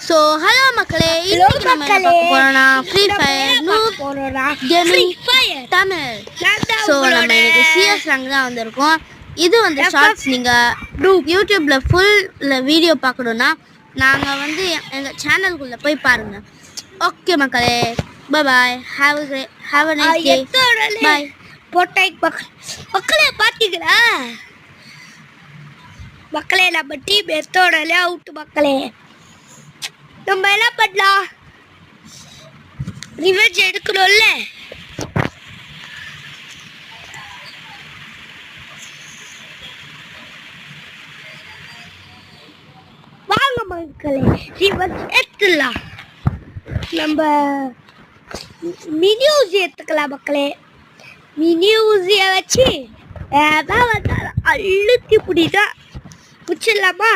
So hello மக்களே, இன்னைக்கு நம்ம என்ன பார்க்க போறோம்னா free fire gaming Tamil. So நம்ம இன்னைக்கு சிஎஸ் ரேங்க் தான் வந்திருக்கோம். இது வந்து ஷார்ட்ஸ். நீங்கள் யூடியூப்ல ஃபுல் வீடியோ பார்க்கணுன்னா நாங்கள் வந்து எங்கள் சேனலுக்குள்ளே போய் பாருங்கள். ஓகே மக்களே, பாய். Have a nice day. பாய். மக்களே பார்த்தீங்களா மக்களே, நம்ம டீம் எத்தோடலே அவுட் மக்களே. நம்ம என்ன பண்ணலாம், ரிவெஞ்ச் எடுக்கணும்ல. வாங்க மக்களே, ரிவெஞ்ச் எடுத்துடலாம். நம்ம மினி ஊசி எடுத்துக்கலாம் மக்களே. மினி ஊசியை வச்சு ஏதாவது வந்தாலும் அழுத்தி பிடிதான் முடிச்சிடலாமா?